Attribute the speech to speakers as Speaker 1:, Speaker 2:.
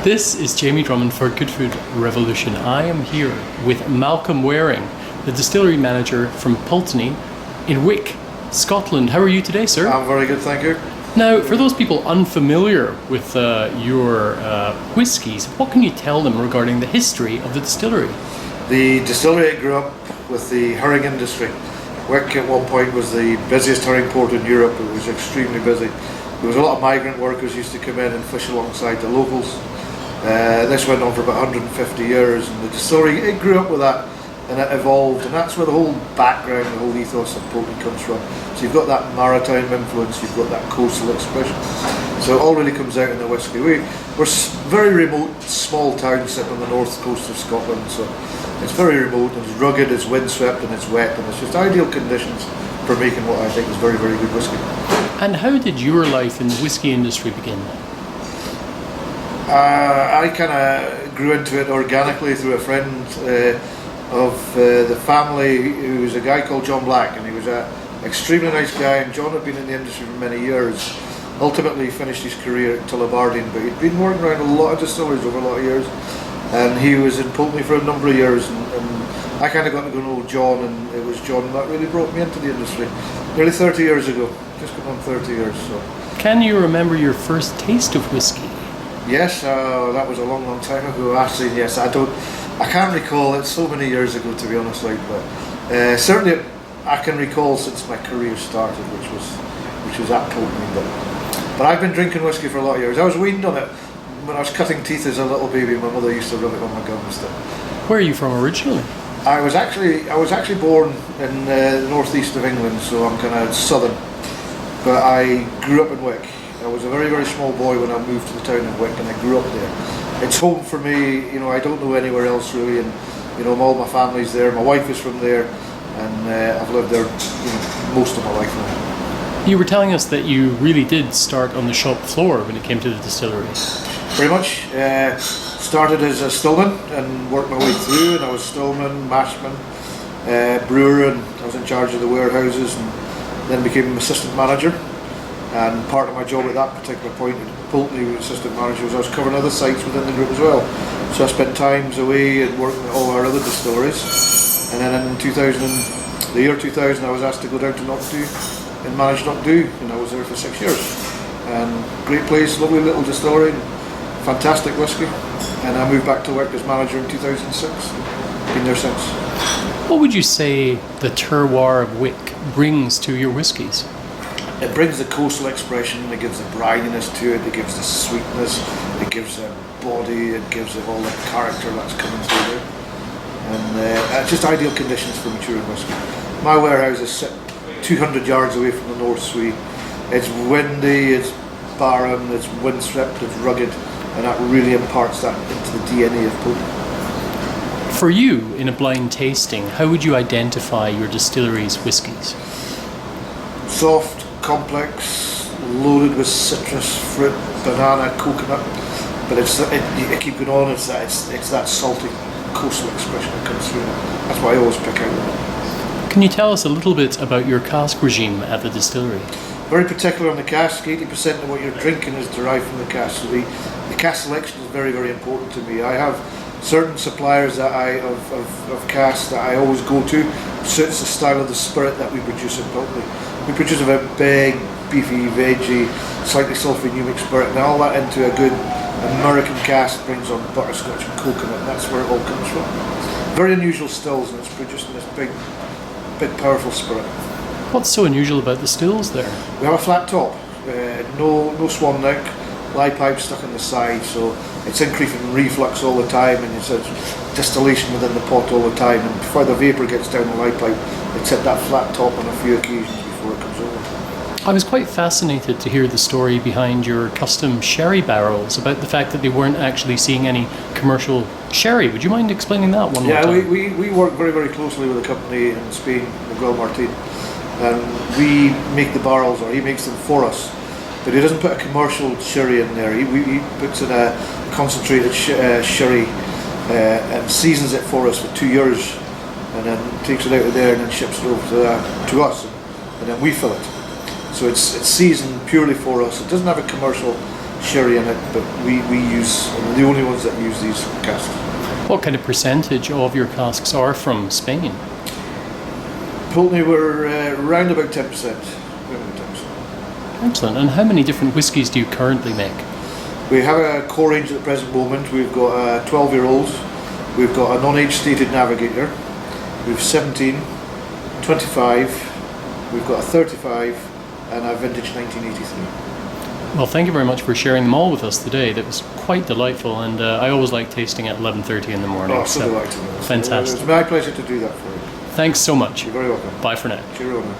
Speaker 1: This is Jamie Drummond for Good Food Revolution. I am here with Malcolm Waring, the Distillery Manager from Pulteney in Wick, Scotland. How are you today, sir?
Speaker 2: I'm very good, thank you.
Speaker 1: Now, for those people unfamiliar with your whiskies, what can you tell them regarding the history of the distillery?
Speaker 2: The distillery grew up with the herring industry. Wick at one point was the busiest herring port in Europe. It was extremely busy. There was a lot of migrant workers used to come in and fish alongside the locals. This went on for about 150 years, and the distillery, it grew up with that and it evolved, and that's where the whole background, the whole ethos of Pulteney comes from. So you've got that maritime influence, you've got that coastal expression. So it all really comes out in the whisky. We're very remote, small town sitting on the north coast of Scotland, so it's very remote, and it's rugged, it's windswept, and it's wet, and it's just ideal conditions for making what I think is very, very good whisky.
Speaker 1: And how did your life in the whisky industry begin?
Speaker 2: I kind of grew into it organically through a friend of the family, who was a guy called John Black, and he was an extremely nice guy, and John had been in the industry for many years. Ultimately finished his career at Tullibardine, but he'd been working around a lot of distilleries over a lot of years, and he was in Pulteney for a number of years, and I kind of got to know John, and it was John that really brought me into the industry nearly 30 years ago, just going on 30 years. So. Can
Speaker 1: you remember your first taste of whiskey?
Speaker 2: Yes, that was a long, long time ago. Actually, yes, I can't recall. It's so many years ago, to be honest. But certainly, I can recall since my career started, which was at Pulteney. But I've been drinking whiskey for a lot of years. I was weaned on it when I was cutting teeth as a little baby. My mother used to rub it on my gums.
Speaker 1: Where are you from originally?
Speaker 2: I was actually born in the northeast of England, so I'm kind of southern. But I grew up in Wick. I was a very, very small boy when I moved to the town of Wick, and I grew up there. It's home for me. You know, I don't know anywhere else really, and you know, all my family's there. My wife is from there, and I've lived there, most of my life now.
Speaker 1: You were telling us that you really did start on the shop floor when it came to the distillery.
Speaker 2: Pretty much. Started as a stillman and worked my way through, and I was stillman, mashman, brewer, and I was in charge of the warehouses, and then became an assistant manager. And part of my job at that particular point at Pulteney as assistant manager was I was covering other sites within the group as well. So I spent times away and working at all our other distilleries. And then in the year 2000, I was asked to go down to Knockdhu and manage Knockdhu, and I was there for 6 years. And great place, lovely little distillery, fantastic whisky. And I moved back to work as manager in 2006. Been there since.
Speaker 1: What would you say the terroir of Wick brings to your whiskies?
Speaker 2: It brings the coastal expression, it gives the brininess to it, it gives the sweetness, it gives it body, it gives it all the character that's coming through there. And just ideal conditions for maturing whisky. My warehouse is set 200 yards away from the North Sea. It's windy, it's barren, it's windswept, it's rugged, and that really imparts that into the DNA of Pulteney.
Speaker 1: For you, in a blind tasting, how would you identify your distillery's whiskies?
Speaker 2: Soft, complex, loaded with citrus, fruit, banana, coconut, but you keep going on. It's that salty coastal expression that comes through. That's why I always pick out.
Speaker 1: Can you tell us a little bit about your cask regime at the distillery?
Speaker 2: Very particular on the cask. 80% of what you're drinking is derived from the cask. So the cask selection is very, very important to me. I have certain suppliers that of cask that I always go to. Suits the style of the spirit that we produce in Pulteney. We produce a very big, beefy, veggie, slightly sulfur-numic spirit, and all that into a good American cask brings on butterscotch and coconut, and that's where it all comes from. Very unusual stills, and it's producing this big, powerful spirit.
Speaker 1: What's so unusual about the stills there?
Speaker 2: We have a flat top, no swan neck, lye pipe stuck on the side, so it's increasing reflux all the time, and it's distillation within the pot all the time, and before the vapour gets down the lye pipe, it's hit that flat top on a few occasions before it comes over.
Speaker 1: I was quite fascinated to hear the story behind your custom sherry barrels, about the fact that they weren't actually seeing any commercial sherry. Would you mind explaining that one more time?
Speaker 2: Yeah, we work very, very closely with a company in Spain, Miguel Martin, and we make the barrels, or he makes them for us. But he doesn't put a commercial sherry in there. He puts in a concentrated sherry and seasons it for us for 2 years, and then takes it out of there and then ships it over to us, and then we fill it. So it's seasoned purely for us. It doesn't have a commercial sherry in it, but we use, we're the only ones that use these casks.
Speaker 1: What kind of percentage of your casks are from Spain?
Speaker 2: Pulteney were around about 10%.
Speaker 1: Excellent. And how many different whiskies do you currently make?
Speaker 2: We have a core range at the present moment. We've got a 12-year-old, we've got a non-age stated navigator, we've 17, 25, we've got a 35, and a vintage 1983.
Speaker 1: Well, thank you very much for sharing them all with us today. That was quite delightful, and I always like tasting at 11:30 in the morning.
Speaker 2: Oh, so delighted.
Speaker 1: Fantastic.
Speaker 2: It was my pleasure to do that for you.
Speaker 1: Thanks so much.
Speaker 2: You're very welcome.
Speaker 1: Bye for now.
Speaker 2: Cheerio now.